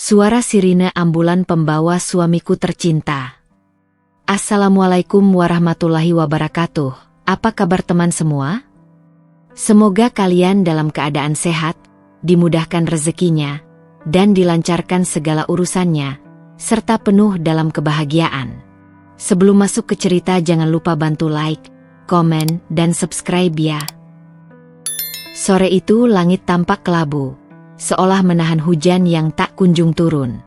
Suara sirine ambulan pembawa suamiku tercinta. Assalamualaikum warahmatullahi wabarakatuh. Apa kabar teman semua? Semoga kalian dalam keadaan sehat, dimudahkan rezekinya, dan dilancarkan segala urusannya, serta penuh dalam kebahagiaan. Sebelum masuk ke cerita jangan lupa bantu like, komen, dan subscribe ya. Sore itu langit tampak kelabu, seolah menahan hujan yang tak kunjung turun.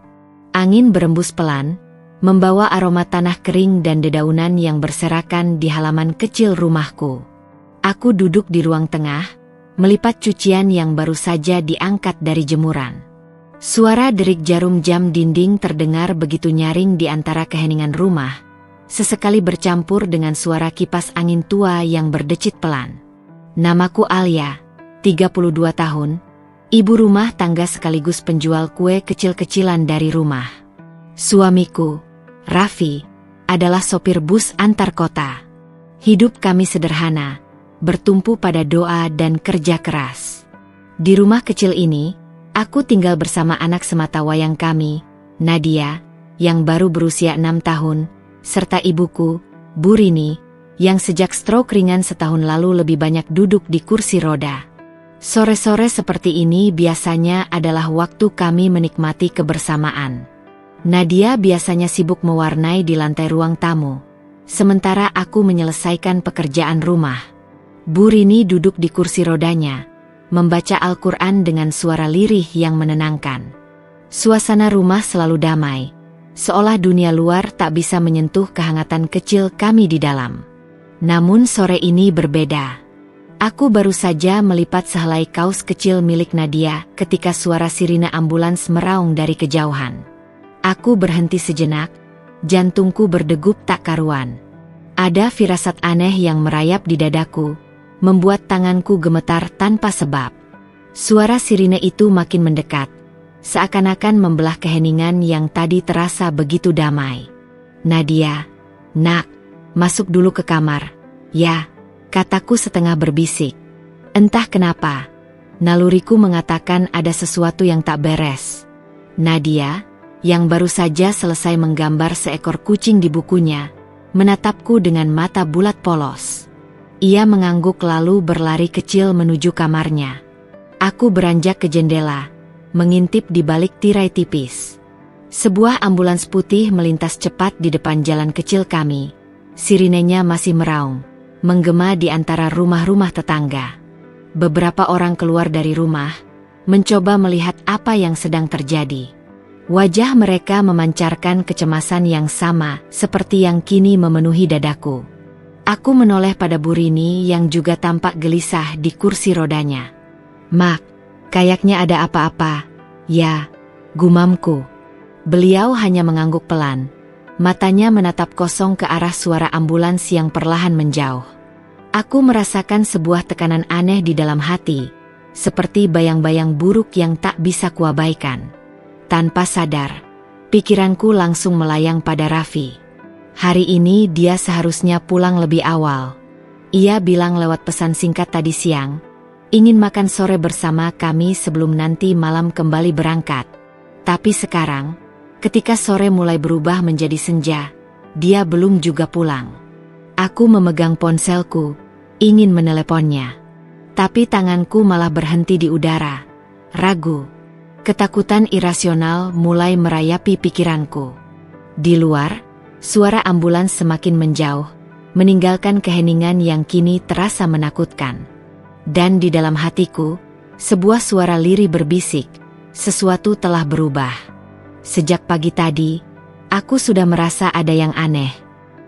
Angin berembus pelan, membawa aroma tanah kering dan dedaunan yang berserakan di halaman kecil rumahku. Aku duduk di ruang tengah, melipat cucian yang baru saja diangkat dari jemuran. Suara derik jarum jam dinding terdengar begitu nyaring di antara keheningan rumah, sesekali bercampur dengan suara kipas angin tua yang berdecit pelan. Namaku Alia, 32 tahun, ibu rumah tangga sekaligus penjual kue kecil-kecilan dari rumah. Suamiku, Raffi, adalah sopir bus antar kota. Hidup kami sederhana, bertumpu pada doa dan kerja keras. Di rumah kecil ini, aku tinggal bersama anak sematawayang kami, Nadia, yang baru berusia 6 tahun, serta ibuku, Bu Rini, yang sejak stroke ringan setahun lalu lebih banyak duduk di kursi roda. Sore-sore seperti ini biasanya adalah waktu kami menikmati kebersamaan. Nadia biasanya sibuk mewarnai di lantai ruang tamu, sementara aku menyelesaikan pekerjaan rumah. Bu Rini duduk di kursi rodanya, membaca Al-Quran dengan suara lirih yang menenangkan. Suasana rumah selalu damai, seolah dunia luar tak bisa menyentuh kehangatan kecil kami di dalam. Namun sore ini berbeda. Aku baru saja melipat sehelai kaos kecil milik Nadia ketika suara sirine ambulans meraung dari kejauhan. Aku berhenti sejenak, jantungku berdegup tak karuan. Ada firasat aneh yang merayap di dadaku, membuat tanganku gemetar tanpa sebab. Suara sirine itu makin mendekat, seakan-akan membelah keheningan yang tadi terasa begitu damai. Nadia, nak, masuk dulu ke kamar, ya. Kataku setengah berbisik. Entah kenapa, naluriku mengatakan ada sesuatu yang tak beres. Nadia, yang baru saja selesai menggambar seekor kucing di bukunya, menatapku dengan mata bulat polos. Ia mengangguk lalu berlari kecil menuju kamarnya. Aku beranjak ke jendela, mengintip di balik tirai tipis. Sebuah ambulans putih melintas cepat di depan jalan kecil kami. Sirinenya masih meraung, menggema di antara rumah-rumah tetangga. Beberapa orang keluar dari rumah, mencoba melihat apa yang sedang terjadi. Wajah mereka memancarkan kecemasan yang sama seperti yang kini memenuhi dadaku. Aku menoleh pada Bu Rini yang juga tampak gelisah di kursi rodanya. "Mak, kayaknya ada apa-apa." "Ya," gumamku. Beliau hanya mengangguk pelan. Matanya menatap kosong ke arah suara ambulans yang perlahan menjauh. Aku merasakan sebuah tekanan aneh di dalam hati, seperti bayang-bayang buruk yang tak bisa kuabaikan. Tanpa sadar, pikiranku langsung melayang pada Raffi. Hari ini dia seharusnya pulang lebih awal. Ia bilang lewat pesan singkat tadi siang, ingin makan sore bersama kami sebelum nanti malam kembali berangkat. Tapi sekarang, ketika sore mulai berubah menjadi senja, dia belum juga pulang. Aku memegang ponselku, ingin meneleponnya. Tapi tanganku malah berhenti di udara. Ragu, ketakutan irasional mulai merayapi pikiranku. Di luar, suara ambulans semakin menjauh, meninggalkan keheningan yang kini terasa menakutkan. Dan di dalam hatiku, sebuah suara lirih berbisik, sesuatu telah berubah. Sejak pagi tadi, aku sudah merasa ada yang aneh.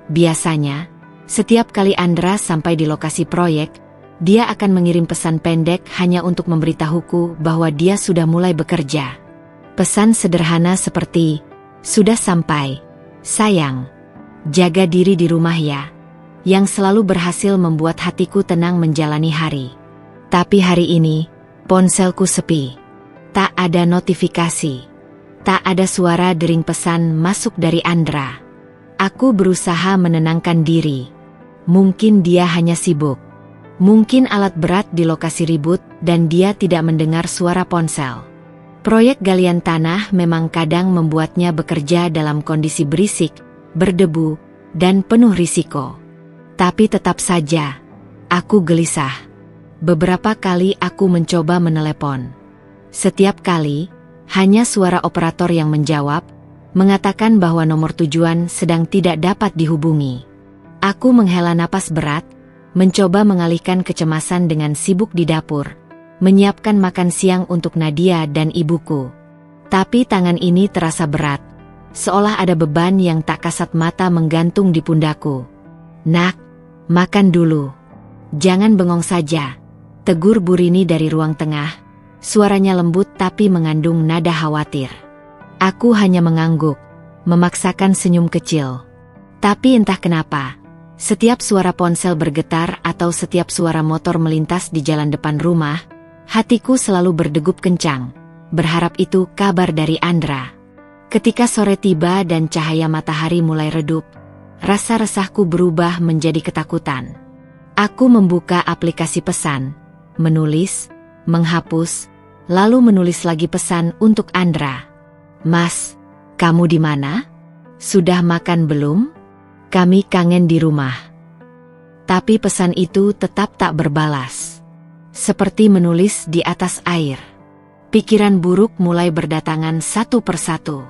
Biasanya, setiap kali Andra sampai di lokasi proyek, dia akan mengirim pesan pendek hanya untuk memberitahuku bahwa dia sudah mulai bekerja. Pesan sederhana seperti, "Sudah sampai, sayang. Jaga diri di rumah ya," yang selalu berhasil membuat hatiku tenang menjalani hari. Tapi hari ini, ponselku sepi. Tak ada notifikasi. Tak ada suara dering pesan masuk dari Andra. Aku berusaha menenangkan diri. Mungkin dia hanya sibuk. Mungkin alat berat di lokasi ribut dan dia tidak mendengar suara ponsel. Proyek galian tanah memang kadang membuatnya bekerja dalam kondisi berisik, berdebu, dan penuh risiko. Tapi tetap saja, aku gelisah. Beberapa kali aku mencoba menelepon. Setiap kali, hanya suara operator yang menjawab, mengatakan bahwa nomor tujuan sedang tidak dapat dihubungi. Aku menghela napas berat, mencoba mengalihkan kecemasan dengan sibuk di dapur, menyiapkan makan siang untuk Nadia dan ibuku. Tapi tangan ini terasa berat, seolah ada beban yang tak kasat mata menggantung di pundakku. "Nak, makan dulu. Jangan bengong saja," tegur Bu Rini dari ruang tengah. Suaranya lembut tapi mengandung nada khawatir. Aku hanya mengangguk, memaksakan senyum kecil. Tapi entah kenapa, setiap suara ponsel bergetar atau setiap suara motor melintas di jalan depan rumah, hatiku selalu berdegup kencang, berharap itu kabar dari Andra. Ketika sore tiba dan cahaya matahari mulai redup, rasa resahku berubah menjadi ketakutan. Aku membuka aplikasi pesan, menulis, menghapus, lalu menulis lagi pesan untuk Andra. "Mas, kamu di mana? Sudah makan belum? Kami kangen di rumah." Tapi pesan itu tetap tak berbalas. Seperti menulis di atas air. Pikiran buruk mulai berdatangan satu persatu.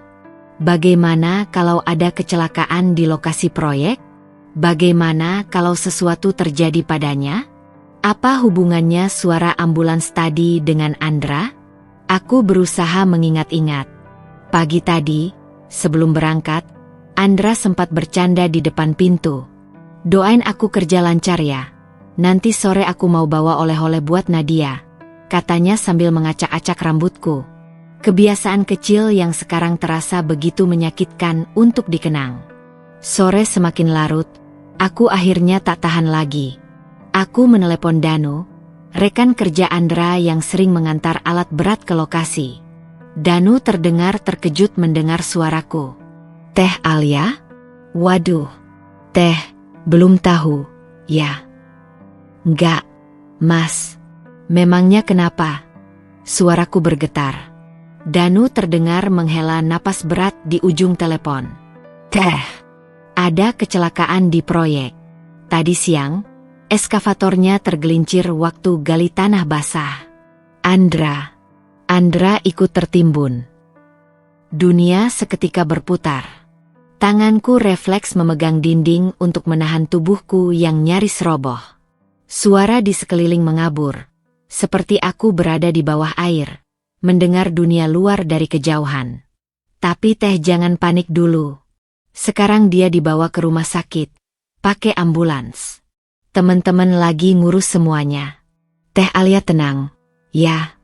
Bagaimana kalau ada kecelakaan di lokasi proyek? Bagaimana kalau sesuatu terjadi padanya? Apa hubungannya suara ambulans tadi dengan Andra? Aku berusaha mengingat-ingat. Pagi tadi, sebelum berangkat, Andra sempat bercanda di depan pintu. "Doain aku kerja lancar ya. Nanti sore aku mau bawa oleh-oleh buat Nadia," katanya sambil mengacak-acak rambutku. Kebiasaan kecil yang sekarang terasa begitu menyakitkan untuk dikenang. Sore semakin larut, aku akhirnya tak tahan lagi. Aku menelepon Danu, rekan kerja Andra yang sering mengantar alat berat ke lokasi. Danu terdengar terkejut mendengar suaraku. "Teh Alia? Waduh, Teh, belum tahu, ya?" "Enggak, Mas. Memangnya kenapa?" Suaraku bergetar. Danu terdengar menghela napas berat di ujung telepon. "Teh, ada kecelakaan di proyek. Tadi siang, eskavatornya tergelincir waktu gali tanah basah. Andra ikut tertimbun." Dunia seketika berputar. Tanganku refleks memegang dinding untuk menahan tubuhku yang nyaris roboh. Suara di sekeliling mengabur, seperti aku berada di bawah air, mendengar dunia luar dari kejauhan. Tapi Teh jangan panik dulu. Sekarang dia dibawa ke rumah sakit, pakai ambulans. Teman-teman lagi ngurus semuanya. Teh Alia tenang. "Ya,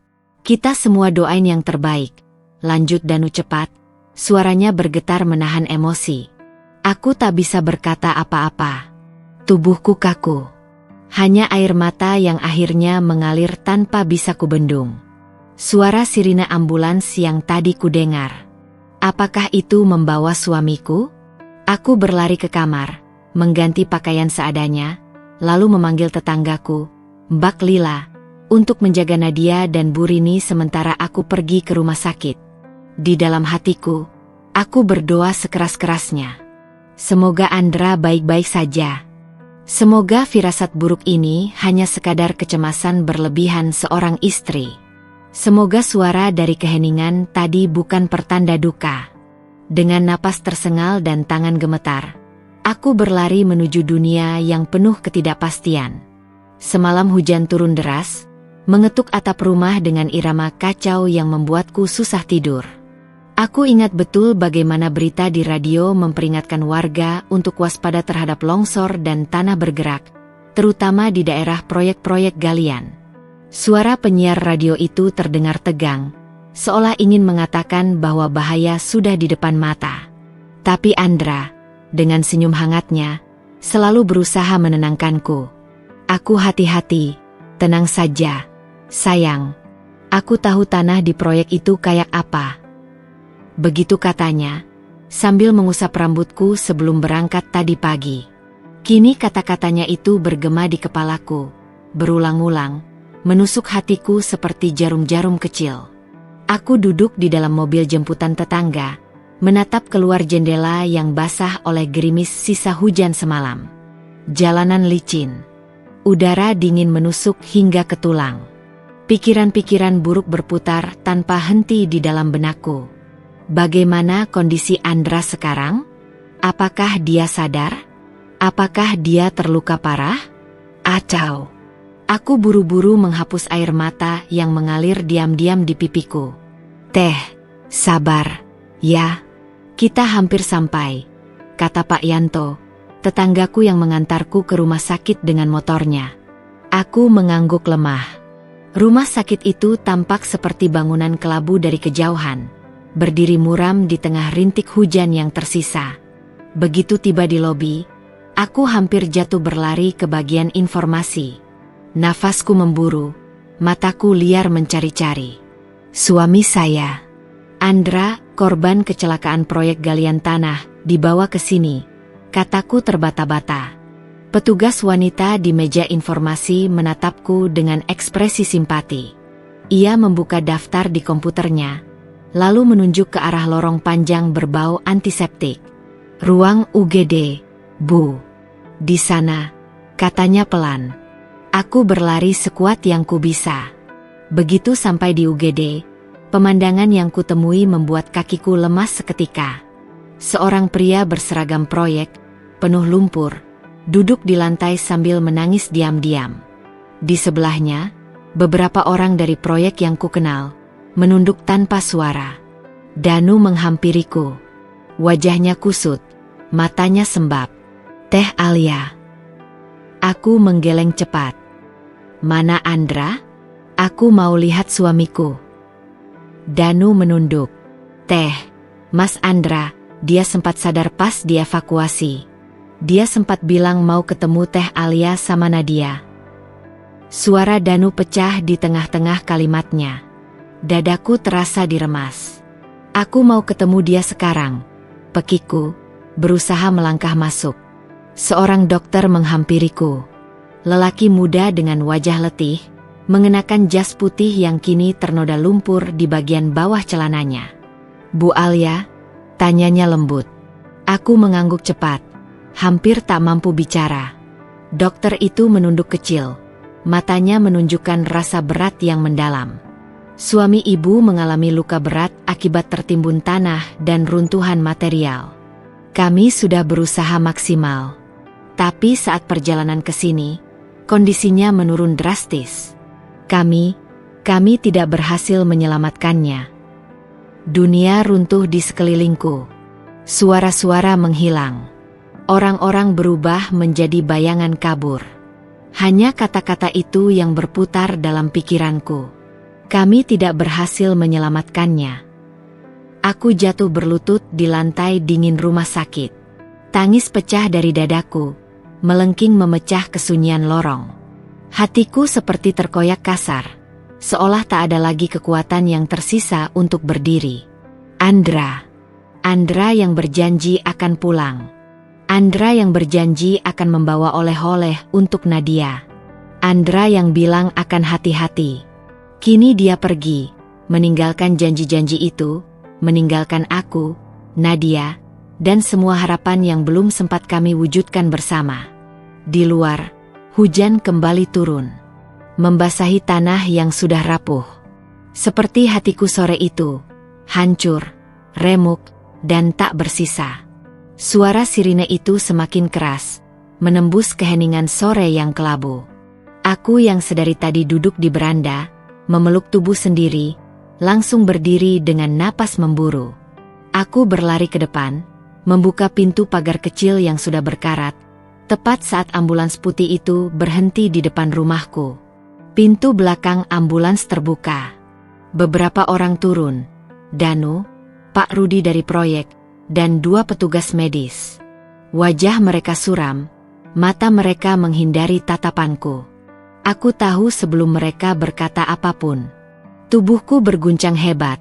kita semua doain yang terbaik," lanjut Danu cepat, suaranya bergetar menahan emosi. Aku tak bisa berkata apa-apa. Tubuhku kaku. Hanya air mata yang akhirnya mengalir tanpa bisa kubendung. Suara sirine ambulans yang tadi kudengar. Apakah itu membawa suamiku? Aku berlari ke kamar, mengganti pakaian seadanya, lalu memanggil tetanggaku, Mbak Lila, untuk menjaga Nadia dan Bu Rini sementara aku pergi ke rumah sakit. Di dalam hatiku, aku berdoa sekeras-kerasnya. Semoga Andra baik-baik saja. Semoga firasat buruk ini hanya sekadar kecemasan berlebihan seorang istri. Semoga suara dari keheningan tadi bukan pertanda duka. Dengan napas tersengal dan tangan gemetar, aku berlari menuju dunia yang penuh ketidakpastian. Semalam hujan turun deras, mengetuk atap rumah dengan irama kacau yang membuatku susah tidur. Aku ingat betul bagaimana berita di radio memperingatkan warga untuk waspada terhadap longsor dan tanah bergerak, terutama di daerah proyek-proyek galian. Suara penyiar radio itu terdengar tegang, seolah ingin mengatakan bahwa bahaya sudah di depan mata. Tapi Andra, dengan senyum hangatnya, selalu berusaha menenangkanku. "Aku hati-hati, tenang saja, sayang. Aku tahu tanah di proyek itu kayak apa." Begitu katanya, sambil mengusap rambutku sebelum berangkat tadi pagi. Kini kata-katanya itu bergema di kepalaku, berulang-ulang, menusuk hatiku seperti jarum-jarum kecil. Aku duduk di dalam mobil jemputan tetangga, menatap keluar jendela yang basah oleh gerimis sisa hujan semalam. Jalanan licin. Udara dingin menusuk hingga ke tulang. Pikiran-pikiran buruk berputar tanpa henti di dalam benakku. Bagaimana kondisi Andra sekarang? Apakah dia sadar? Apakah dia terluka parah? Acau. Aku buru-buru menghapus air mata yang mengalir diam-diam di pipiku. Teh, sabar, ya. Kita hampir sampai, kata Pak Yanto, tetanggaku yang mengantarku ke rumah sakit dengan motornya. Aku mengangguk lemah. Rumah sakit itu tampak seperti bangunan kelabu dari kejauhan, berdiri muram di tengah rintik hujan yang tersisa. Begitu tiba di lobi, aku hampir jatuh berlari ke bagian informasi. Nafasku memburu, mataku liar mencari-cari. Suami saya, Andra, korban kecelakaan proyek galian tanah, dibawa ke sini, kataku terbata-bata. Petugas wanita di meja informasi menatapku dengan ekspresi simpati. Ia membuka daftar di komputernya, lalu menunjuk ke arah lorong panjang berbau antiseptik. Ruang UGD, Bu. Di sana, katanya pelan. Aku berlari sekuat yang ku bisa. Begitu sampai di UGD, pemandangan yang kutemui membuat kakiku lemas seketika. Seorang pria berseragam proyek, penuh lumpur, duduk di lantai sambil menangis diam-diam. Di sebelahnya, beberapa orang dari proyek yang kukenal, menunduk tanpa suara. Danu menghampiriku. Wajahnya kusut, matanya sembab. Teh Alia. Aku menggeleng cepat. Mana Andra? Aku mau lihat suamiku. Danu menunduk. Teh, Mas Andra, dia sempat sadar pas dievakuasi. Dia sempat bilang mau ketemu Teh Alia sama Nadia. Suara Danu pecah di tengah-tengah kalimatnya. Dadaku terasa diremas. Aku mau ketemu dia sekarang. Pekiku, berusaha melangkah masuk. Seorang dokter menghampiriku. Lelaki muda dengan wajah letih, mengenakan jas putih yang kini ternoda lumpur di bagian bawah celananya. Bu Alia, tanyanya lembut. Aku mengangguk cepat, hampir tak mampu bicara. Dokter itu menunduk kecil, matanya menunjukkan rasa berat yang mendalam. Suami ibu mengalami luka berat akibat tertimbun tanah dan runtuhan material. Kami sudah berusaha maksimal, tapi saat perjalanan ke sini, kondisinya menurun drastis. Kami tidak berhasil menyelamatkannya. Dunia runtuh di sekelilingku. Suara-suara menghilang. Orang-orang berubah menjadi bayangan kabur. Hanya kata-kata itu yang berputar dalam pikiranku. Kami tidak berhasil menyelamatkannya. Aku jatuh berlutut di lantai dingin rumah sakit. Tangis pecah dari dadaku, melengking memecah kesunyian lorong. Hatiku seperti terkoyak kasar, seolah tak ada lagi kekuatan yang tersisa untuk berdiri. Andra yang berjanji akan pulang. Andra yang berjanji akan membawa oleh-oleh untuk Nadia. Andra yang bilang akan hati-hati. Kini dia pergi, meninggalkan janji-janji itu, meninggalkan aku, Nadia, dan semua harapan yang belum sempat kami wujudkan bersama. Di luar, hujan kembali turun, membasahi tanah yang sudah rapuh. Seperti hatiku sore itu, hancur, remuk, dan tak bersisa. Suara sirine itu semakin keras, menembus keheningan sore yang kelabu. Aku yang sedari tadi duduk di beranda, memeluk tubuh sendiri, langsung berdiri dengan napas memburu. Aku berlari ke depan, membuka pintu pagar kecil yang sudah berkarat, tepat saat ambulans putih itu berhenti di depan rumahku. Pintu belakang ambulans terbuka. Beberapa orang turun. Danu, Pak Rudi dari proyek, dan 2 petugas medis. Wajah mereka suram, mata mereka menghindari tatapanku. Aku tahu sebelum mereka berkata apapun. Tubuhku berguncang hebat,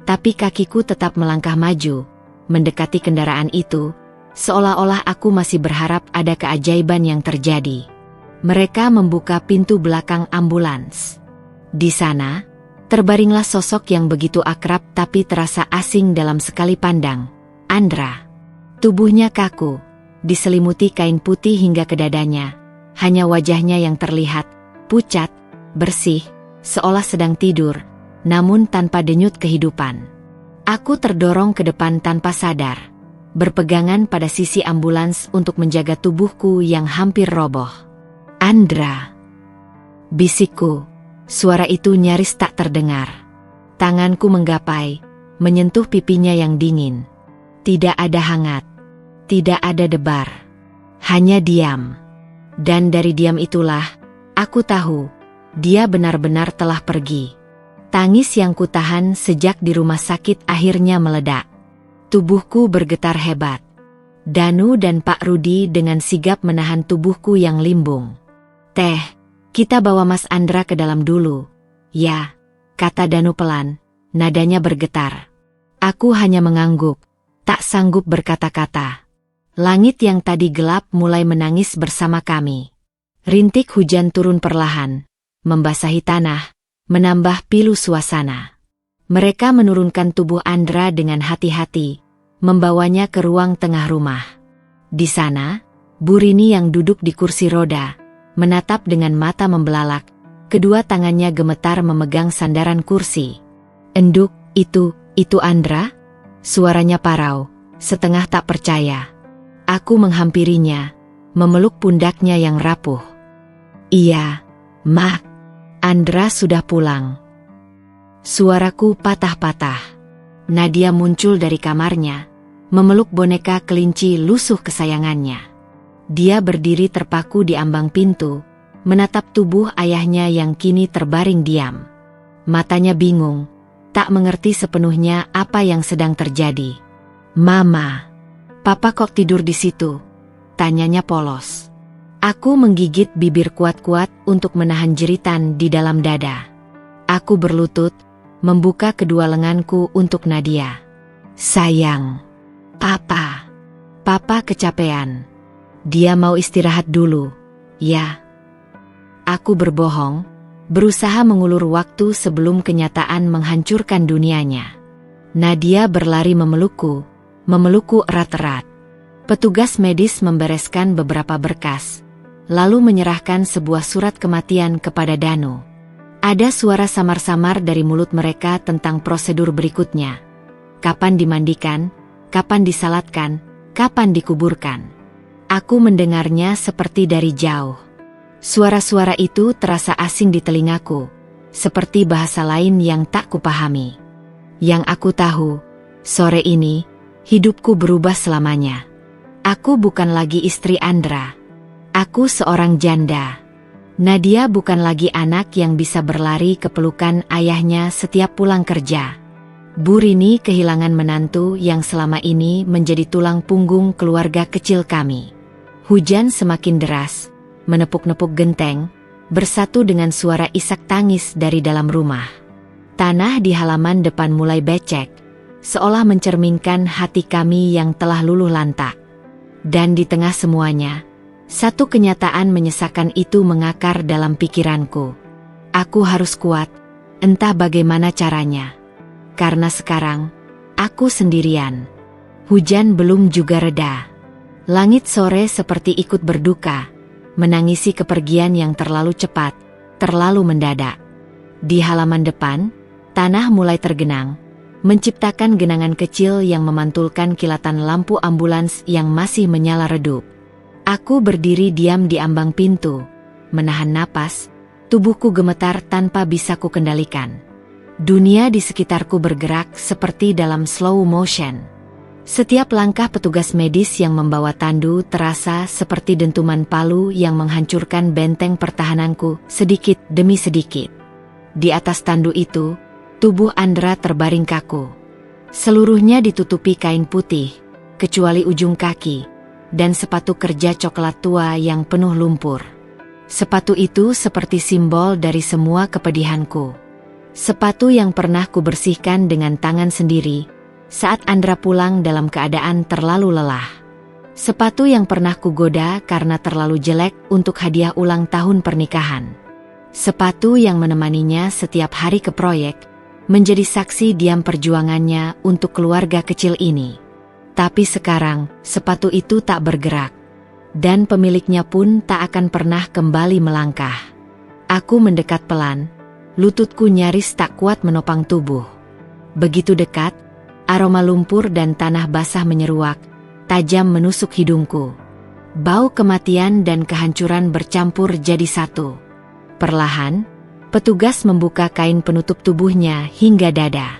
tapi kakiku tetap melangkah maju, mendekati kendaraan itu, seolah-olah aku masih berharap ada keajaiban yang terjadi. Mereka membuka pintu belakang ambulans. Di sana, Terbaringlah sosok yang begitu akrab tapi terasa asing dalam sekali pandang. Andra. Tubuhnya kaku, diselimuti kain putih hingga ke dadanya. Hanya wajahnya yang terlihat, pucat, bersih, seolah sedang tidur, namun tanpa denyut kehidupan. Aku terdorong ke depan tanpa sadar, berpegangan pada sisi ambulans untuk menjaga tubuhku yang hampir roboh. Andra. Bisikku. Suara itu nyaris tak terdengar. Tanganku menggapai, menyentuh pipinya yang dingin. Tidak ada hangat, tidak ada debar, hanya diam. Dan dari diam itulah, aku tahu, dia benar-benar telah pergi. Tangis yang kutahan sejak di rumah sakit akhirnya meledak. Tubuhku bergetar hebat. Danu dan Pak Rudi dengan sigap menahan tubuhku yang limbung. "Teh, kita bawa Mas Andra ke dalam dulu." "Ya," kata Danu pelan, nadanya bergetar. Aku hanya mengangguk, tak sanggup berkata-kata. Langit yang tadi gelap mulai menangis bersama kami. Rintik hujan turun perlahan, membasahi tanah, menambah pilu suasana. Mereka menurunkan tubuh Andra dengan hati-hati, membawanya ke ruang tengah rumah. Di sana, Bu Rini yang duduk di kursi roda, menatap dengan mata membelalak, kedua tangannya gemetar memegang sandaran kursi. "Enduk, itu Andra?" Suaranya parau, setengah tak percaya. Aku menghampirinya, memeluk pundaknya yang rapuh. "Iya, Mak, Andra sudah pulang." Suaraku patah-patah. Nadia muncul dari kamarnya, memeluk boneka kelinci lusuh kesayangannya. Dia berdiri terpaku di ambang pintu, menatap tubuh ayahnya yang kini terbaring diam. Matanya bingung, tak mengerti sepenuhnya apa yang sedang terjadi. "Mama, Papa kok tidur di situ?" tanyanya polos. Aku menggigit bibir kuat-kuat untuk menahan jeritan di dalam dada. Aku berlutut, membuka kedua lenganku untuk Nadia. "Sayang, Papa kecapean. Dia mau istirahat dulu, ya." Aku berbohong, berusaha mengulur waktu sebelum kenyataan menghancurkan dunianya. Nadia berlari memelukku erat-erat. Petugas medis membereskan beberapa berkas, lalu menyerahkan sebuah surat kematian kepada Danu. Ada suara samar-samar dari mulut mereka tentang prosedur berikutnya. Kapan dimandikan, kapan disalatkan, kapan dikuburkan. Aku mendengarnya seperti dari jauh. Suara-suara itu terasa asing di telingaku, seperti bahasa lain yang tak kupahami. Yang aku tahu, sore ini, hidupku berubah selamanya. Aku bukan lagi istri Andra. Aku seorang janda. Nadia bukan lagi anak yang bisa berlari ke pelukan ayahnya setiap pulang kerja. Bu Rini kehilangan menantu yang selama ini menjadi tulang punggung keluarga kecil kami. Hujan semakin deras, menepuk-nepuk genteng, bersatu dengan suara isak tangis dari dalam rumah. Tanah di halaman depan mulai becek, seolah mencerminkan hati kami yang telah luluh lantak. Dan di tengah semuanya, satu kenyataan menyesakan itu mengakar dalam pikiranku. Aku harus kuat, entah bagaimana caranya. Karena sekarang, aku sendirian. Hujan belum juga reda. Langit sore seperti ikut berduka, menangisi kepergian yang terlalu cepat, terlalu mendadak. Di halaman depan, tanah mulai tergenang, menciptakan genangan kecil yang memantulkan kilatan lampu ambulans yang masih menyala redup. Aku berdiri diam di ambang pintu, menahan napas, tubuhku gemetar tanpa bisa kukendalikan. Dunia di sekitarku bergerak seperti dalam slow motion. Setiap langkah petugas medis yang membawa tandu terasa seperti dentuman palu yang menghancurkan benteng pertahananku sedikit demi sedikit. Di atas tandu itu, tubuh Andra terbaring kaku. Seluruhnya ditutupi kain putih, kecuali ujung kaki, dan sepatu kerja coklat tua yang penuh lumpur. Sepatu itu seperti simbol dari semua kepedihanku. Sepatu yang pernah kubersihkan dengan tangan sendiri, saat Andra pulang dalam keadaan terlalu lelah. Sepatu yang pernah kugoda karena terlalu jelek untuk hadiah ulang tahun pernikahan. Sepatu yang menemaninya setiap hari ke proyek, menjadi saksi diam perjuangannya untuk keluarga kecil ini. Tapi sekarang, sepatu itu tak bergerak. Dan pemiliknya pun tak akan pernah kembali melangkah. Aku mendekat pelan, lututku nyaris tak kuat menopang tubuh. Begitu dekat, aroma lumpur dan tanah basah menyeruak, tajam menusuk hidungku. Bau kematian dan kehancuran bercampur jadi satu. Perlahan, petugas membuka kain penutup tubuhnya hingga dada.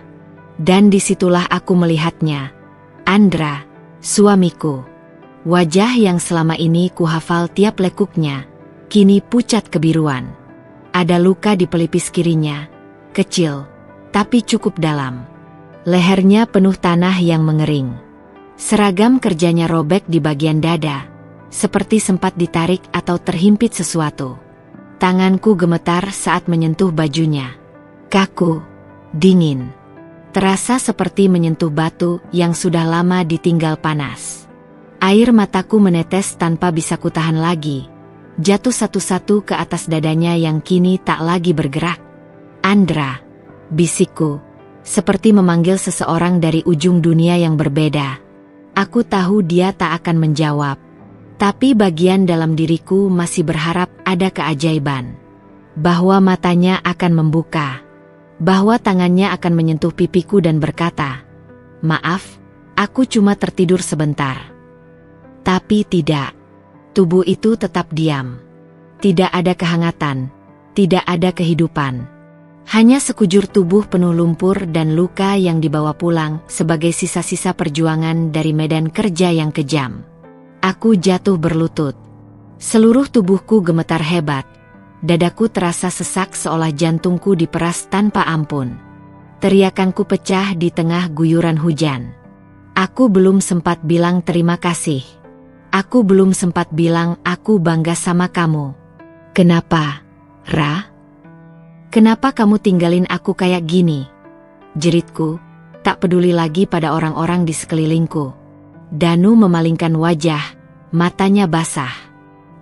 Dan disitulah aku melihatnya. Andra, suamiku. Wajah yang selama ini kuhafal tiap lekuknya, kini pucat kebiruan. Ada luka di pelipis kirinya, kecil, tapi cukup dalam. Lehernya penuh tanah yang mengering. Seragam kerjanya robek di bagian dada, seperti sempat ditarik atau terhimpit sesuatu. Tanganku gemetar saat menyentuh bajunya. Kaku, dingin. Terasa seperti menyentuh batu yang sudah lama ditinggal panas. Air mataku menetes tanpa bisa kutahan lagi. Jatuh satu-satu ke atas dadanya yang kini tak lagi bergerak. Andra, bisikku, seperti memanggil seseorang dari ujung dunia yang berbeda. Aku tahu dia tak akan menjawab. Tapi bagian dalam diriku masih berharap ada keajaiban. Bahwa matanya akan membuka. Bahwa tangannya akan menyentuh pipiku dan berkata, "Maaf, aku cuma tertidur sebentar." Tapi tidak. Tubuh itu tetap diam. Tidak ada kehangatan. Tidak ada kehidupan. Hanya sekujur tubuh penuh lumpur dan luka yang dibawa pulang sebagai sisa-sisa perjuangan dari medan kerja yang kejam. Aku jatuh berlutut. Seluruh tubuhku gemetar hebat. Dadaku terasa sesak seolah jantungku diperas tanpa ampun. Teriakanku pecah di tengah guyuran hujan. Aku belum sempat bilang terima kasih. Aku belum sempat bilang aku bangga sama kamu. Kenapa, Ra? Kenapa kamu tinggalin aku kayak gini? Jeritku, tak peduli lagi pada orang-orang di sekelilingku. Danu memalingkan wajah, matanya basah.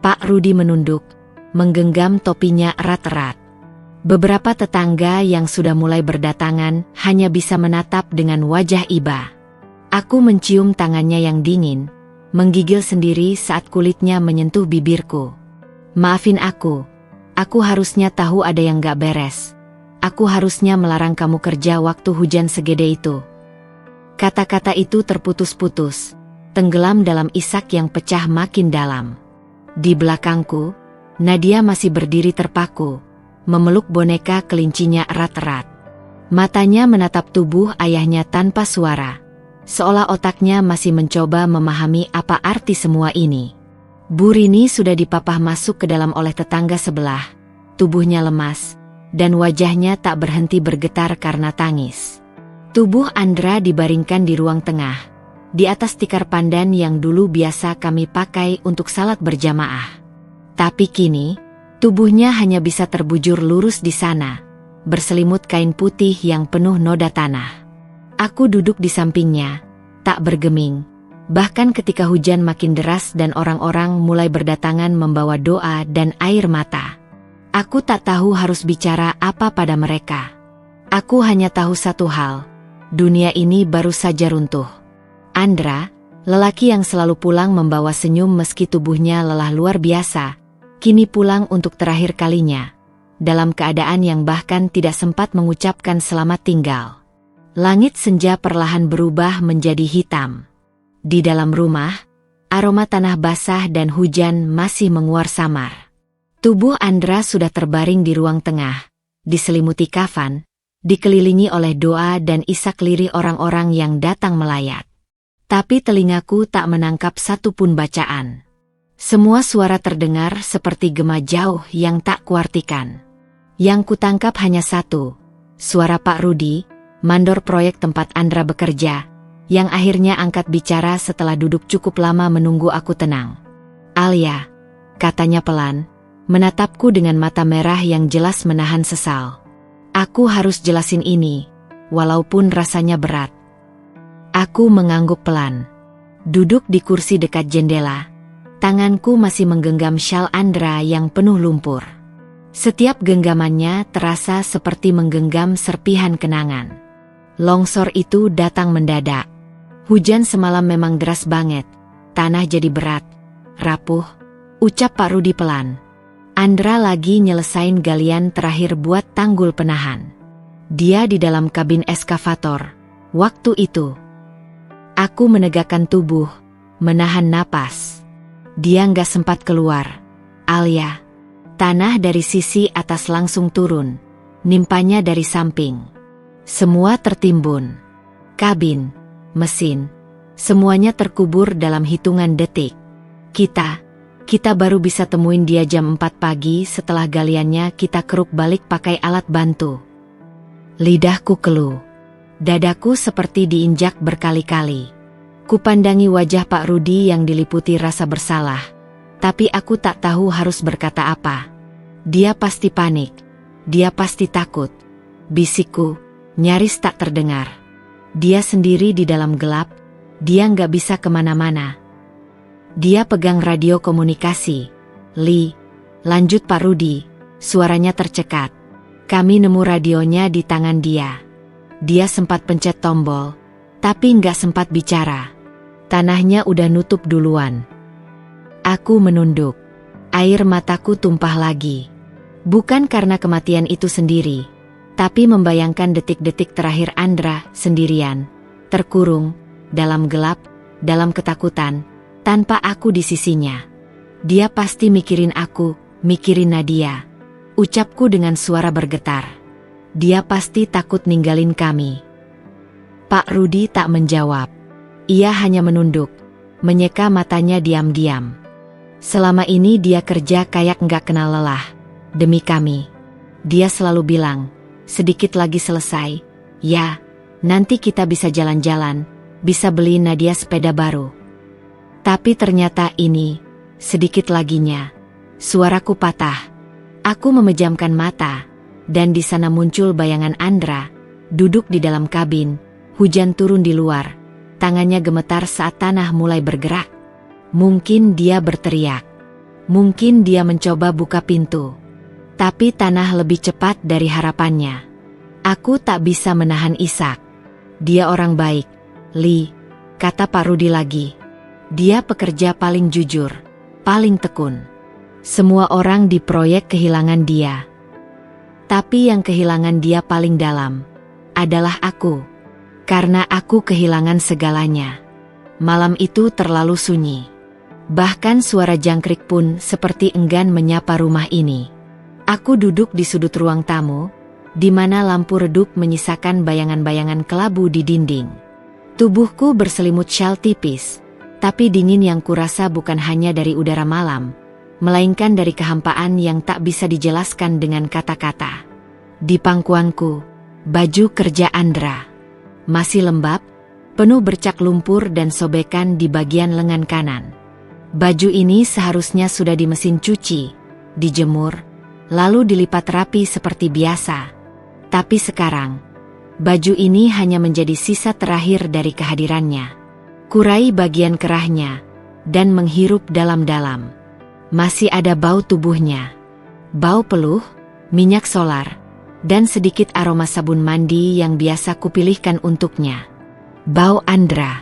Pak Rudi menunduk, menggenggam topinya erat-erat. Beberapa tetangga yang sudah mulai berdatangan hanya bisa menatap dengan wajah iba. Aku mencium tangannya yang dingin, menggigil sendiri saat kulitnya menyentuh bibirku. Maafin aku harusnya tahu ada yang gak beres. Aku harusnya melarang kamu kerja waktu hujan segede itu. Kata-kata itu terputus-putus, tenggelam dalam isak yang pecah makin dalam. Di belakangku, Nadia masih berdiri terpaku, memeluk boneka kelincinya erat-erat. Matanya menatap tubuh ayahnya tanpa suara, seolah otaknya masih mencoba memahami apa arti semua ini. Bu Rini sudah dipapah masuk ke dalam oleh tetangga sebelah, tubuhnya lemas, dan wajahnya tak berhenti bergetar karena tangis. Tubuh Andra dibaringkan di ruang tengah, di atas tikar pandan yang dulu biasa kami pakai untuk salat berjamaah. Tapi kini, tubuhnya hanya bisa terbujur lurus di sana, berselimut kain putih yang penuh noda tanah. Aku duduk di sampingnya, tak bergeming, bahkan ketika hujan makin deras dan orang-orang mulai berdatangan membawa doa dan air mata. Aku tak tahu harus bicara apa pada mereka. Aku hanya tahu satu hal, dunia ini baru saja runtuh. Andra, lelaki yang selalu pulang membawa senyum meski tubuhnya lelah luar biasa, kini pulang untuk terakhir kalinya, dalam keadaan yang bahkan tidak sempat mengucapkan selamat tinggal. Langit senja perlahan berubah menjadi hitam. Di dalam rumah, aroma tanah basah dan hujan masih menguar samar. Tubuh Andra sudah terbaring di ruang tengah, diselimuti kafan, dikelilingi oleh doa dan isak lirih orang-orang yang datang melayat. Tapi telingaku tak menangkap satupun bacaan. Semua suara terdengar seperti gema jauh yang tak kuartikan. Yang kutangkap hanya satu, suara Pak Rudi, mandor proyek tempat Andra bekerja, yang akhirnya angkat bicara setelah duduk cukup lama menunggu aku tenang. "Alia," katanya pelan, menatapku dengan mata merah yang jelas menahan sesal. "Aku harus jelasin ini, walaupun rasanya berat." Aku mengangguk pelan. Duduk di kursi dekat jendela, tanganku masih menggenggam syal Andra yang penuh lumpur. Setiap genggamannya terasa seperti menggenggam serpihan kenangan. Longsor itu datang mendadak. Hujan semalam memang deras banget. Tanah jadi berat, rapuh, ucap Pak Rudi pelan. Andra lagi nyelesain galian terakhir buat tanggul penahan. Dia di dalam kabin eskavator. Waktu itu, aku menegakkan tubuh, menahan napas. Dia nggak sempat keluar. Alia. Tanah dari sisi atas langsung turun, nimpanya dari samping. Semua tertimbun. Kabin, mesin, semuanya terkubur dalam hitungan detik. Kita baru bisa temuin dia jam 4 pagi setelah galiannya kita keruk balik pakai alat bantu. Lidahku keluh. Dadaku seperti diinjak berkali-kali. Kupandangi wajah Pak Rudi yang diliputi rasa bersalah. Tapi aku tak tahu harus berkata apa. Dia pasti panik. Dia pasti takut. Bisikku, nyaris tak terdengar. Dia sendiri di dalam gelap. Dia nggak bisa kemana-mana. Dia pegang radio komunikasi. Li, lanjut Pak Rudi. Suaranya tercekat. Kami nemu radionya di tangan dia. Dia sempat pencet tombol, tapi nggak sempat bicara. Tanahnya udah nutup duluan. Aku menunduk. Air mataku tumpah lagi. Bukan karena kematian itu sendiri, tapi membayangkan detik-detik terakhir Andra sendirian, terkurung, dalam gelap, dalam ketakutan, tanpa aku di sisinya. Dia pasti mikirin aku, mikirin Nadia. Ucapku dengan suara bergetar. Dia pasti takut ninggalin kami. Pak Rudi tak menjawab. Ia hanya menunduk, menyeka matanya diam-diam. Selama ini dia kerja kayak nggak kenal lelah. Demi kami. Dia selalu bilang, sedikit lagi selesai. Ya, nanti kita bisa jalan-jalan, bisa beli Nadia sepeda baru. Tapi ternyata ini, sedikit laginya. Suaraku patah. Aku memejamkan mata, dan di sana muncul bayangan Andra, duduk di dalam kabin, hujan turun di luar, tangannya gemetar saat tanah mulai bergerak. Mungkin dia berteriak. Mungkin dia mencoba buka pintu. Tapi tanah lebih cepat dari harapannya. Aku tak bisa menahan isak. Dia orang baik, Li, kata Pak Rudi lagi. Dia pekerja paling jujur, paling tekun. Semua orang di proyek kehilangan dia. Tapi yang kehilangan dia paling dalam adalah aku. Karena aku kehilangan segalanya. Malam itu terlalu sunyi. Bahkan suara jangkrik pun seperti enggan menyapa rumah ini. Aku duduk di sudut ruang tamu, di mana lampu redup menyisakan bayangan-bayangan kelabu di dinding. Tubuhku berselimut syal tipis, tapi dingin yang kurasa bukan hanya dari udara malam, melainkan dari kehampaan yang tak bisa dijelaskan dengan kata-kata. Di pangkuanku, baju kerja Andra masih lembab, penuh bercak lumpur dan sobekan di bagian lengan kanan. Baju ini seharusnya sudah di mesin cuci, dijemur, lalu dilipat rapi seperti biasa. Tapi sekarang, baju ini hanya menjadi sisa terakhir dari kehadirannya. Kurai bagian kerahnya, dan menghirup dalam-dalam. Masih ada bau tubuhnya. Bau peluh, minyak solar, dan sedikit aroma sabun mandi yang biasa kupilihkan untuknya. Bau Andra.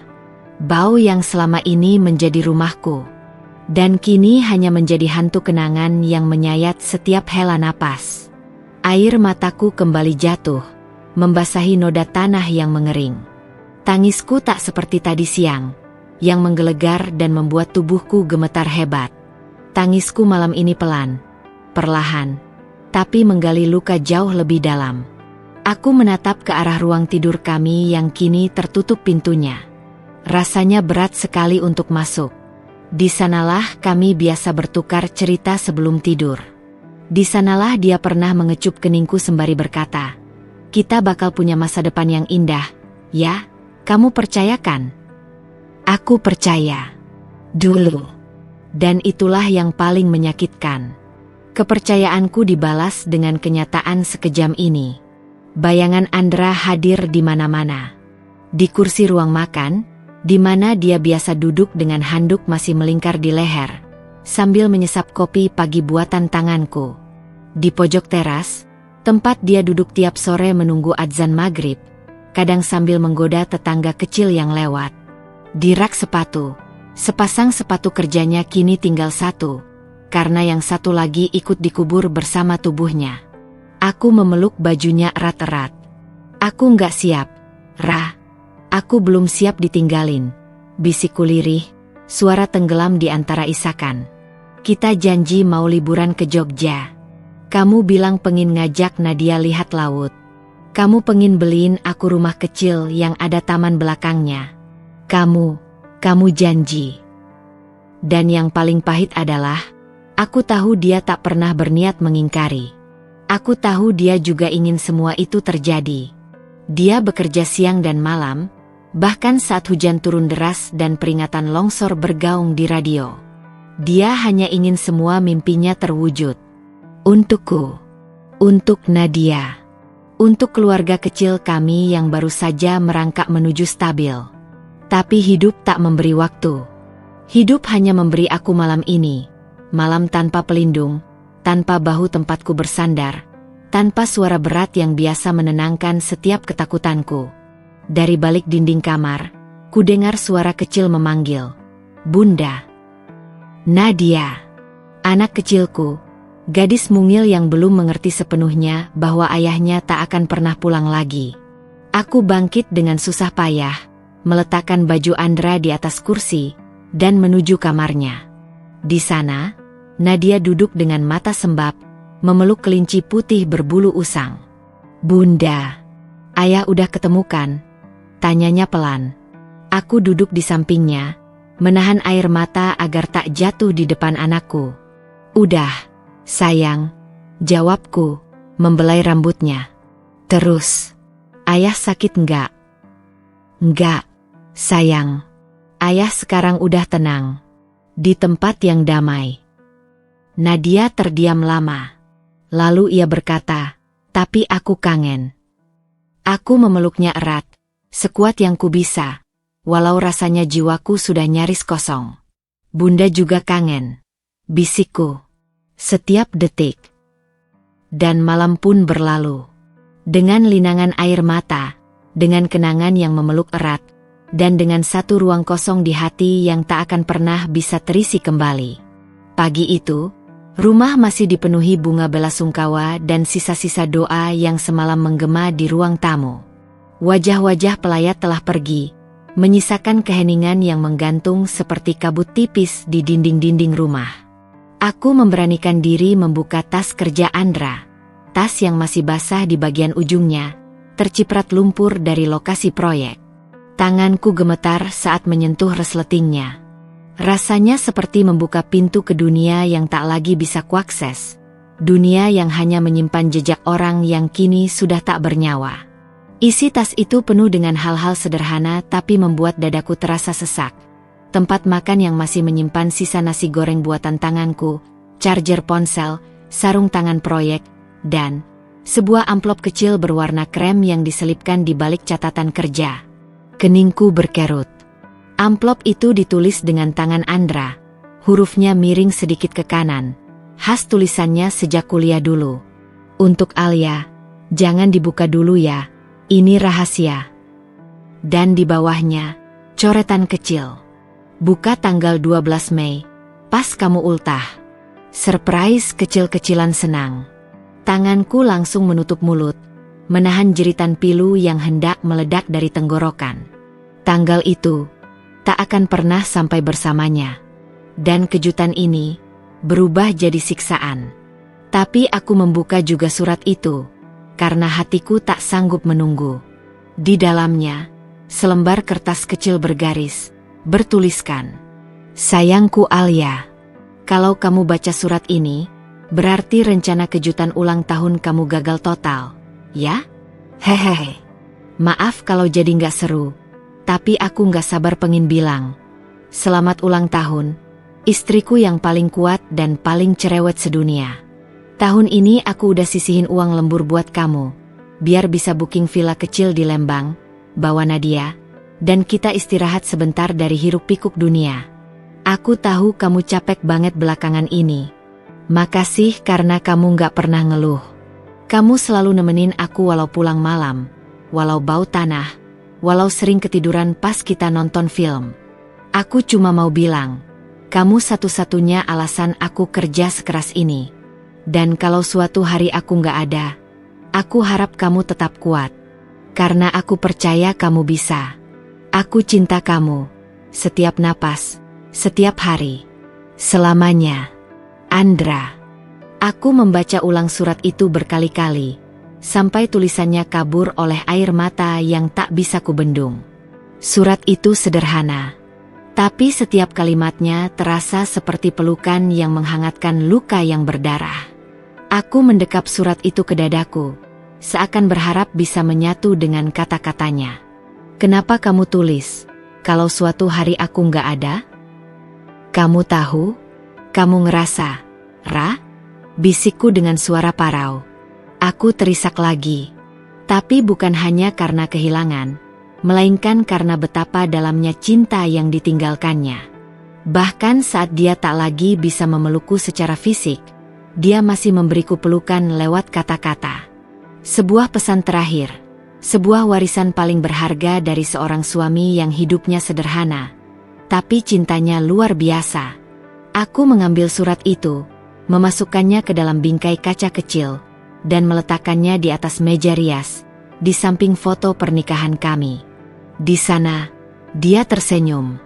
Bau yang selama ini menjadi rumahku. Dan kini hanya menjadi hantu kenangan yang menyayat setiap hela napas. Air mataku kembali jatuh, membasahi noda tanah yang mengering. Tangisku tak seperti tadi siang, yang menggelegar dan membuat tubuhku gemetar hebat. Tangisku malam ini pelan, perlahan, tapi menggali luka jauh lebih dalam. Aku menatap ke arah ruang tidur kami yang kini tertutup pintunya. Rasanya berat sekali untuk masuk. Di sanalah kami biasa bertukar cerita sebelum tidur. Di sanalah dia pernah mengecup keningku sembari berkata, "Kita bakal punya masa depan yang indah, ya? Kamu percaya kan?" Aku percaya. Dulu. Dan itulah yang paling menyakitkan. Kepercayaanku dibalas dengan kenyataan sekejam ini. Bayangan Andra hadir di mana-mana. Di kursi ruang makan, di mana dia biasa duduk dengan handuk masih melingkar di leher, sambil menyesap kopi pagi buatan tanganku. Di pojok teras, tempat dia duduk tiap sore menunggu adzan maghrib, kadang sambil menggoda tetangga kecil yang lewat. Di rak sepatu, sepasang sepatu kerjanya kini tinggal satu, karena yang satu lagi ikut dikubur bersama tubuhnya. Aku memeluk bajunya erat-erat. Aku nggak siap, Ra. Aku belum siap ditinggalin. Bisikku lirih, suara tenggelam di antara isakan. Kita janji mau liburan ke Jogja. Kamu bilang pengin ngajak Nadia lihat laut. Kamu pengin beliin aku rumah kecil yang ada taman belakangnya. Kamu janji. Dan yang paling pahit adalah, aku tahu dia tak pernah berniat mengingkari. Aku tahu dia juga ingin semua itu terjadi. Dia bekerja siang dan malam, bahkan saat hujan turun deras dan peringatan longsor bergaung di radio. Dia hanya ingin semua mimpinya terwujud. Untukku, untuk Nadia, untuk keluarga kecil kami yang baru saja merangkak menuju stabil. Tapi hidup tak memberi waktu. Hidup hanya memberi aku malam ini, malam tanpa pelindung, tanpa bahu tempatku bersandar, tanpa suara berat yang biasa menenangkan setiap ketakutanku. Dari balik dinding kamar, ku dengar suara kecil memanggil, "Bunda." Nadia, anak kecilku, gadis mungil yang belum mengerti sepenuhnya bahwa ayahnya tak akan pernah pulang lagi. Aku bangkit dengan susah payah, meletakkan baju Andra di atas kursi, dan menuju kamarnya. Di sana, Nadia duduk dengan mata sembab, memeluk kelinci putih berbulu usang. "Bunda, ayah udah ketemukan?" tanyanya pelan. Aku duduk di sampingnya, menahan air mata agar tak jatuh di depan anakku. "Udah, sayang," jawabku, membelai rambutnya. Terus, "Ayah sakit enggak?" "Enggak, sayang. Ayah sekarang udah tenang. Di tempat yang damai." Nadia terdiam lama. Lalu ia berkata, "Tapi aku kangen." Aku memeluknya erat, sekuat yang ku bisa, walau rasanya jiwaku sudah nyaris kosong. "Bunda juga kangen," bisikku, setiap detik. Dan malam pun berlalu. Dengan linangan air mata, dengan kenangan yang memeluk erat, dan dengan satu ruang kosong di hati yang tak akan pernah bisa terisi kembali. Pagi itu, rumah masih dipenuhi bunga belasungkawa dan sisa-sisa doa yang semalam menggema di ruang tamu. Wajah-wajah pelayat telah pergi, menyisakan keheningan yang menggantung seperti kabut tipis di dinding-dinding rumah. Aku memberanikan diri membuka tas kerja Andra, tas yang masih basah di bagian ujungnya, terciprat lumpur dari lokasi proyek. Tanganku gemetar saat menyentuh resletingnya. Rasanya seperti membuka pintu ke dunia yang tak lagi bisa kuakses. Dunia yang hanya menyimpan jejak orang yang kini sudah tak bernyawa. Isi tas itu penuh dengan hal-hal sederhana tapi membuat dadaku terasa sesak. Tempat makan yang masih menyimpan sisa nasi goreng buatan tanganku, charger ponsel, sarung tangan proyek, dan sebuah amplop kecil berwarna krem yang diselipkan di balik catatan kerja. Keningku berkerut. Amplop itu ditulis dengan tangan Andra. Hurufnya miring sedikit ke kanan. Khas tulisannya sejak kuliah dulu. "Untuk Alia, jangan dibuka dulu ya. Ini rahasia." Dan di bawahnya, coretan kecil. "Buka tanggal 12 Mei, pas kamu ultah." Surprise kecil-kecilan senang. Tanganku langsung menutup mulut, menahan jeritan pilu yang hendak meledak dari tenggorokan. Tanggal itu tak akan pernah sampai bersamanya. Dan kejutan ini berubah jadi siksaan. Tapi aku membuka juga surat itu, karena hatiku tak sanggup menunggu. Di dalamnya, selembar kertas kecil bergaris, bertuliskan, "Sayangku Alia, kalau kamu baca surat ini, berarti rencana kejutan ulang tahun kamu gagal total, ya? Hehehe. Maaf kalau jadi nggak seru, tapi aku nggak sabar pengen bilang, selamat ulang tahun, istriku yang paling kuat dan paling cerewet sedunia. Tahun ini aku udah sisihin uang lembur buat kamu, biar bisa booking villa kecil di Lembang, bawa Nadia, dan kita istirahat sebentar dari hiruk pikuk dunia. Aku tahu kamu capek banget belakangan ini. Makasih karena kamu gak pernah ngeluh. Kamu selalu nemenin aku walau pulang malam, walau bau tanah, walau sering ketiduran pas kita nonton film. Aku cuma mau bilang, kamu satu-satunya alasan aku kerja sekeras ini. Dan kalau suatu hari aku gak ada, aku harap kamu tetap kuat. Karena aku percaya kamu bisa. Aku cinta kamu, setiap napas, setiap hari, selamanya. Andra. Aku membaca ulang surat itu berkali-kali, sampai tulisannya kabur oleh air mata yang tak bisa kubendung. Surat itu sederhana, tapi setiap kalimatnya terasa seperti pelukan yang menghangatkan luka yang berdarah. Aku mendekap surat itu ke dadaku, seakan berharap bisa menyatu dengan kata-katanya. Kenapa kamu tulis, kalau suatu hari aku nggak ada? Kamu tahu? Kamu ngerasa, Ra? Bisikku dengan suara parau. Aku terisak lagi. Tapi bukan hanya karena kehilangan, melainkan karena betapa dalamnya cinta yang ditinggalkannya. Bahkan saat dia tak lagi bisa memelukku secara fisik, dia masih memberiku pelukan lewat kata-kata. Sebuah pesan terakhir, sebuah warisan paling berharga dari seorang suami yang hidupnya sederhana, tapi cintanya luar biasa. Aku mengambil surat itu, memasukkannya ke dalam bingkai kaca kecil, dan meletakkannya di atas meja rias, di samping foto pernikahan kami. Di sana, dia tersenyum.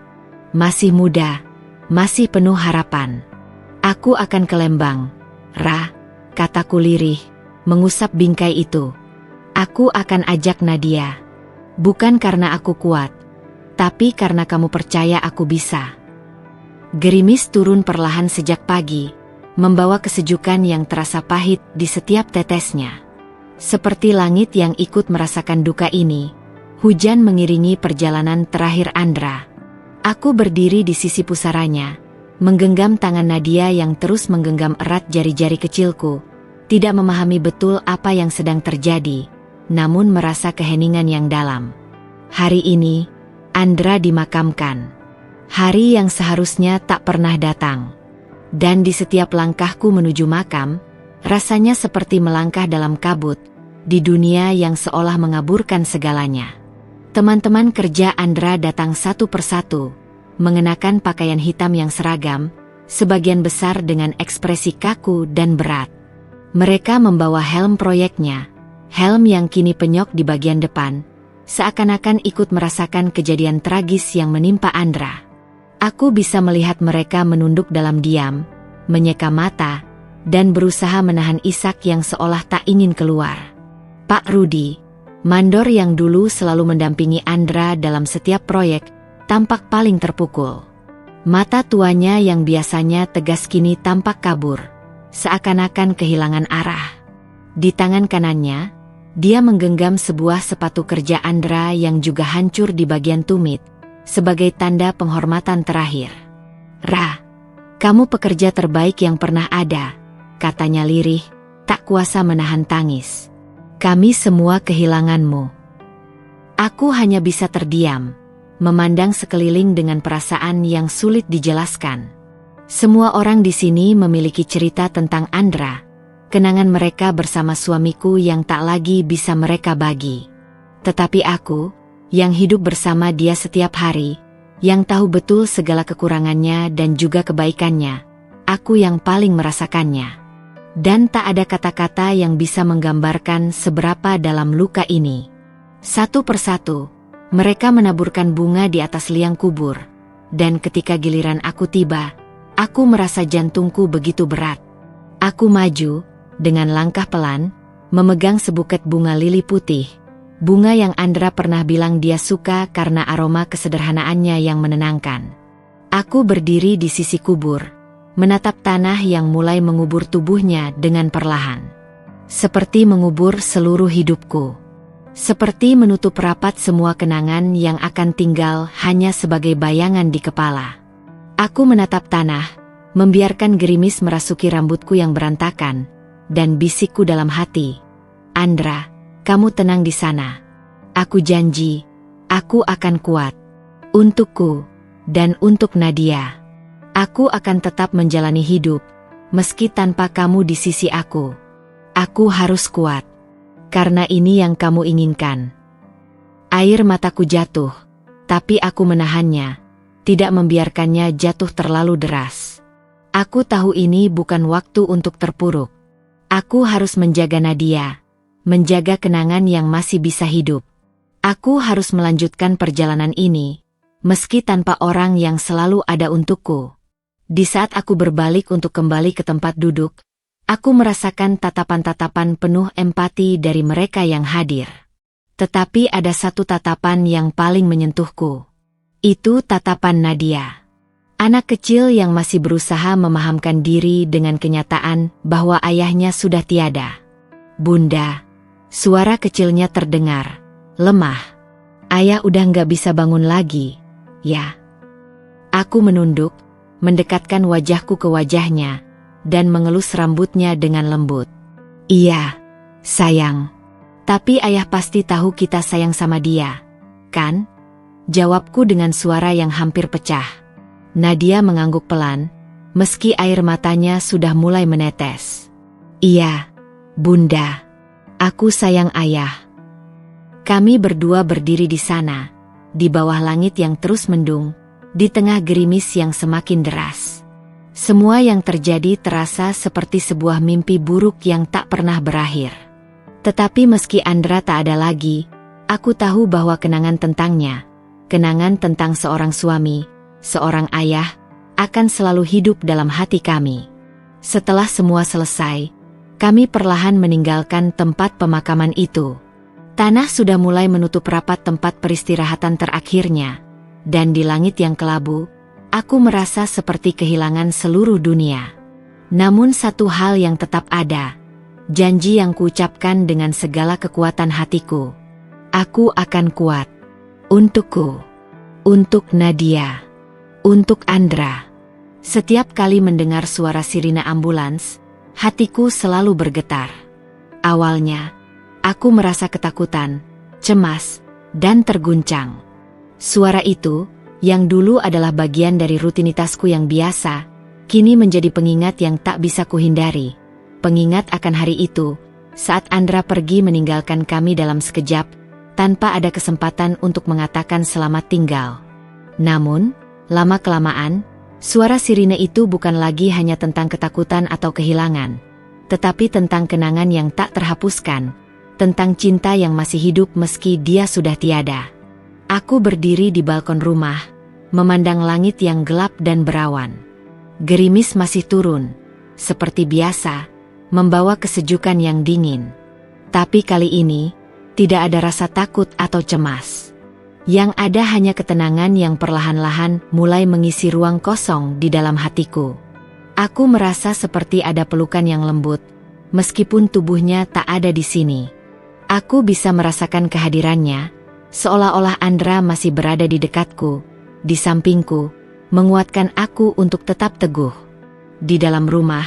Masih muda, masih penuh harapan. Aku akan ke Lembang, Ra, kataku lirih, mengusap bingkai itu. Aku akan ajak Nadia. Bukan karena aku kuat, tapi karena kamu percaya aku bisa. Gerimis turun perlahan sejak pagi, membawa kesejukan yang terasa pahit di setiap tetesnya. Seperti langit yang ikut merasakan duka ini, hujan mengiringi perjalanan terakhir Andra. Aku berdiri di sisi pusaranya, menggenggam tangan Nadia yang terus menggenggam erat jari-jari kecilku, tidak memahami betul apa yang sedang terjadi, namun merasa keheningan yang dalam. Hari ini, Andra dimakamkan. Hari yang seharusnya tak pernah datang. Dan di setiap langkahku menuju makam, rasanya seperti melangkah dalam kabut, di dunia yang seolah mengaburkan segalanya. Teman-teman kerja Andra datang satu persatu, mengenakan pakaian hitam yang seragam, sebagian besar dengan ekspresi kaku dan berat. Mereka membawa helm proyeknya, helm yang kini penyok di bagian depan, seakan-akan ikut merasakan kejadian tragis yang menimpa Andra. Aku bisa melihat mereka menunduk dalam diam, menyeka mata, dan berusaha menahan isak yang seolah tak ingin keluar. Pak Rudi, mandor yang dulu selalu mendampingi Andra dalam setiap proyek, tampak paling terpukul. Mata tuanya yang biasanya tegas kini tampak kabur, seakan-akan kehilangan arah. Di tangan kanannya, dia menggenggam sebuah sepatu kerja Andra yang juga hancur di bagian tumit, sebagai tanda penghormatan terakhir. Ra, kamu pekerja terbaik yang pernah ada, katanya lirih, tak kuasa menahan tangis. Kami semua kehilanganmu. Aku hanya bisa terdiam, memandang sekeliling dengan perasaan yang sulit dijelaskan. Semua orang di sini memiliki cerita tentang Andra, kenangan mereka bersama suamiku yang tak lagi bisa mereka bagi. Tetapi aku, yang hidup bersama dia setiap hari, yang tahu betul segala kekurangannya dan juga kebaikannya, aku yang paling merasakannya. Dan tak ada kata-kata yang bisa menggambarkan seberapa dalam luka ini. Satu persatu, mereka menaburkan bunga di atas liang kubur, dan ketika giliran aku tiba, aku merasa jantungku begitu berat. Aku maju, dengan langkah pelan, memegang sebuket bunga lili putih, bunga yang Andra pernah bilang dia suka karena aroma kesederhanaannya yang menenangkan. Aku berdiri di sisi kubur, menatap tanah yang mulai mengubur tubuhnya dengan perlahan. Seperti mengubur seluruh hidupku. Seperti menutup rapat semua kenangan yang akan tinggal hanya sebagai bayangan di kepala. Aku menatap tanah, membiarkan gerimis merasuki rambutku yang berantakan, dan bisikku dalam hati, Andra, kamu tenang di sana. Aku janji, aku akan kuat. Untukku, dan untuk Nadia. Aku akan tetap menjalani hidup, meski tanpa kamu di sisi aku. Aku harus kuat. Karena ini yang kamu inginkan. Air mataku jatuh, tapi aku menahannya, tidak membiarkannya jatuh terlalu deras. Aku tahu ini bukan waktu untuk terpuruk. Aku harus menjaga Nadia, menjaga kenangan yang masih bisa hidup. Aku harus melanjutkan perjalanan ini, meski tanpa orang yang selalu ada untukku. Di saat aku berbalik untuk kembali ke tempat duduk, aku merasakan tatapan-tatapan penuh empati dari mereka yang hadir. Tetapi ada satu tatapan yang paling menyentuhku. Itu tatapan Nadia. Anak kecil yang masih berusaha memahamkan diri dengan kenyataan bahwa ayahnya sudah tiada. Bunda, suara kecilnya terdengar, lemah. Ayah udah nggak bisa bangun lagi, ya. Aku menunduk, mendekatkan wajahku ke wajahnya, dan mengelus rambutnya dengan lembut. Iya, sayang. Tapi ayah pasti tahu kita sayang sama dia, kan? Jawabku dengan suara yang hampir pecah. Nadia mengangguk pelan, meski air matanya sudah mulai menetes. Iya, Bunda. Aku sayang ayah. Kami berdua berdiri di sana, di bawah langit yang terus mendung, di tengah gerimis yang semakin deras. Semua yang terjadi terasa seperti sebuah mimpi buruk yang tak pernah berakhir. Tetapi meski Andra tak ada lagi, aku tahu bahwa kenangan tentangnya, kenangan tentang seorang suami, seorang ayah, akan selalu hidup dalam hati kami. Setelah semua selesai, kami perlahan meninggalkan tempat pemakaman itu. Tanah sudah mulai menutup rapat tempat peristirahatan terakhirnya, dan di langit yang kelabu, aku merasa seperti kehilangan seluruh dunia. Namun satu hal yang tetap ada, janji yang kuucapkan dengan segala kekuatan hatiku. Aku akan kuat. Untukku. Untuk Nadia. Untuk Andra. Setiap kali mendengar suara sirine ambulans, hatiku selalu bergetar. Awalnya, aku merasa ketakutan, cemas, dan terguncang. Suara itu, yang dulu adalah bagian dari rutinitasku yang biasa, kini menjadi pengingat yang tak bisa kuhindari. Pengingat akan hari itu, saat Andra pergi meninggalkan kami dalam sekejap, tanpa ada kesempatan untuk mengatakan selamat tinggal. Namun, lama-kelamaan, suara sirine itu bukan lagi hanya tentang ketakutan atau kehilangan, tetapi tentang kenangan yang tak terhapuskan, tentang cinta yang masih hidup meski dia sudah tiada. Aku berdiri di balkon rumah, memandang langit yang gelap dan berawan. Gerimis masih turun, seperti biasa, membawa kesejukan yang dingin. Tapi kali ini, tidak ada rasa takut atau cemas. Yang ada hanya ketenangan yang perlahan-lahan mulai mengisi ruang kosong di dalam hatiku. Aku merasa seperti ada pelukan yang lembut, meskipun tubuhnya tak ada di sini. Aku bisa merasakan kehadirannya, seolah-olah Andra masih berada di dekatku, di sampingku, menguatkan aku untuk tetap teguh. Di dalam rumah,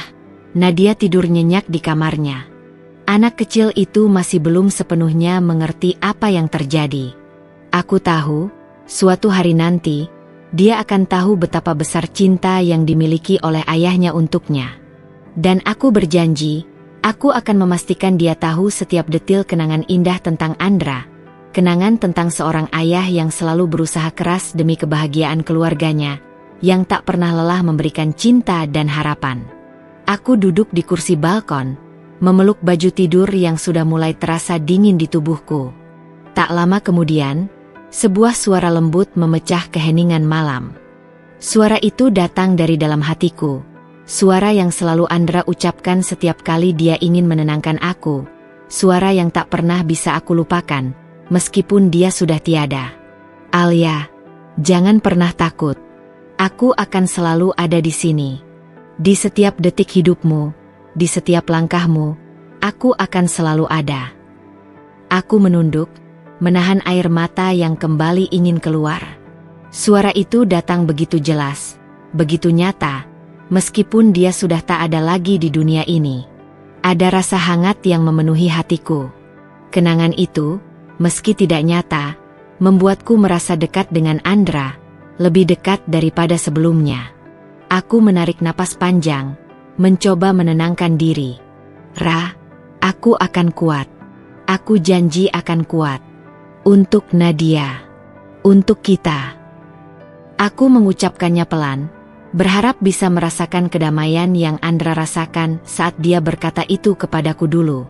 Nadia tidur nyenyak di kamarnya. Anak kecil itu masih belum sepenuhnya mengerti apa yang terjadi. Aku tahu, suatu hari nanti, dia akan tahu betapa besar cinta yang dimiliki oleh ayahnya untuknya. Dan aku berjanji, aku akan memastikan dia tahu setiap detil kenangan indah tentang Andra, kenangan tentang seorang ayah yang selalu berusaha keras demi kebahagiaan keluarganya, yang tak pernah lelah memberikan cinta dan harapan. Aku duduk di kursi balkon, memeluk baju tidur yang sudah mulai terasa dingin di tubuhku. Tak lama kemudian, sebuah suara lembut memecah keheningan malam. Suara itu datang dari dalam hatiku, suara yang selalu Andra ucapkan setiap kali dia ingin menenangkan aku, suara yang tak pernah bisa aku lupakan, meskipun dia sudah tiada. Alia, jangan pernah takut. Aku akan selalu ada di sini. Di setiap detik hidupmu, di setiap langkahmu, aku akan selalu ada. Aku menunduk, menahan air mata yang kembali ingin keluar. Suara itu datang begitu jelas, begitu nyata, meskipun dia sudah tak ada lagi di dunia ini. Ada rasa hangat yang memenuhi hatiku. Kenangan itu, meski tidak nyata, membuatku merasa dekat dengan Andra, lebih dekat daripada sebelumnya. Aku menarik napas panjang, mencoba menenangkan diri. "Ra, aku akan kuat. Aku janji akan kuat. Untuk Nadia. Untuk kita." Aku mengucapkannya pelan, berharap bisa merasakan kedamaian yang Andra rasakan saat dia berkata itu kepadaku dulu.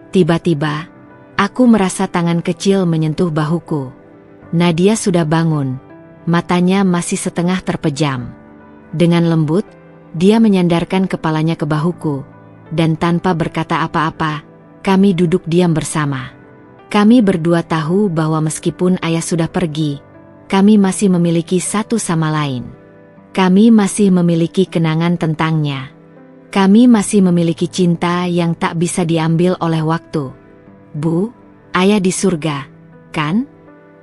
Tiba-tiba, aku merasa tangan kecil menyentuh bahuku. Nadia sudah bangun, matanya masih setengah terpejam. Dengan lembut, dia menyandarkan kepalanya ke bahuku, dan tanpa berkata apa-apa, kami duduk diam bersama. Kami berdua tahu bahwa meskipun ayah sudah pergi, kami masih memiliki satu sama lain. Kami masih memiliki kenangan tentangnya. Kami masih memiliki cinta yang tak bisa diambil oleh waktu. "Bu, ayah di surga, kan?"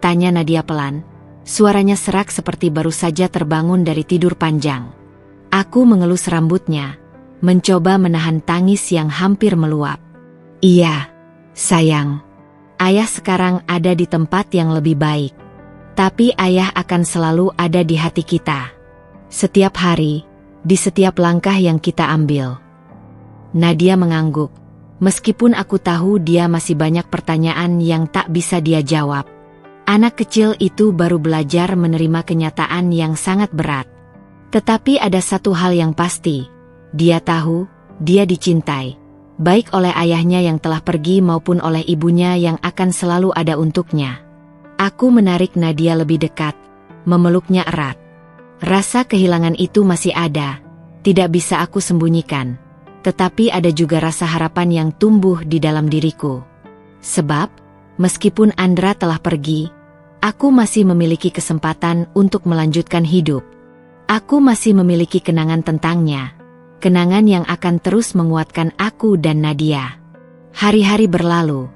tanya Nadia pelan. Suaranya serak seperti baru saja terbangun dari tidur panjang. Aku mengelus rambutnya, mencoba menahan tangis yang hampir meluap. "Iya, sayang. Ayah sekarang ada di tempat yang lebih baik. Tapi ayah akan selalu ada di hati kita. Setiap hari, di setiap langkah yang kita ambil." Nadia mengangguk, meskipun aku tahu dia masih banyak pertanyaan yang tak bisa dia jawab. Anak kecil itu baru belajar menerima kenyataan yang sangat berat. Tetapi ada satu hal yang pasti, dia tahu, dia dicintai, baik oleh ayahnya yang telah pergi maupun oleh ibunya yang akan selalu ada untuknya. Aku menarik Nadia lebih dekat, memeluknya erat. Rasa kehilangan itu masih ada, tidak bisa aku sembunyikan, tetapi ada juga rasa harapan yang tumbuh di dalam diriku. Sebab, meskipun Andra telah pergi, aku masih memiliki kesempatan untuk melanjutkan hidup. Aku masih memiliki kenangan tentangnya, kenangan yang akan terus menguatkan aku dan Nadia. Hari-hari berlalu,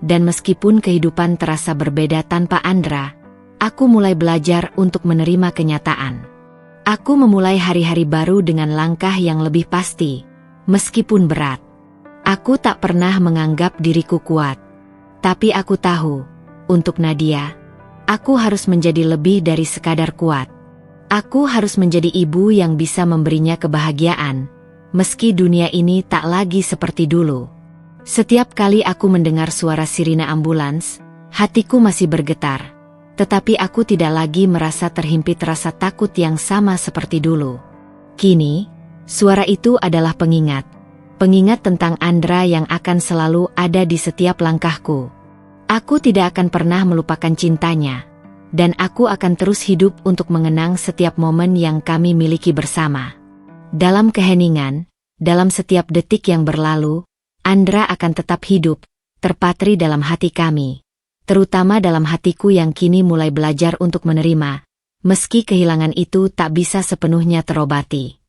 dan meskipun kehidupan terasa berbeda tanpa Andra, aku mulai belajar untuk menerima kenyataan. Aku memulai hari-hari baru dengan langkah yang lebih pasti, meskipun berat. Aku tak pernah menganggap diriku kuat, tapi aku tahu, untuk Nadia, aku harus menjadi lebih dari sekadar kuat. Aku harus menjadi ibu yang bisa memberinya kebahagiaan, meski dunia ini tak lagi seperti dulu. Setiap kali aku mendengar suara sirine ambulans, hatiku masih bergetar. Tetapi aku tidak lagi merasa terhimpit rasa takut yang sama seperti dulu. Kini, suara itu adalah pengingat. Pengingat tentang Andra yang akan selalu ada di setiap langkahku. Aku tidak akan pernah melupakan cintanya. Dan aku akan terus hidup untuk mengenang setiap momen yang kami miliki bersama. Dalam keheningan, dalam setiap detik yang berlalu, Andra akan tetap hidup, terpatri dalam hati kami. Terutama dalam hatiku yang kini mulai belajar untuk menerima, meski kehilangan itu tak bisa sepenuhnya terobati.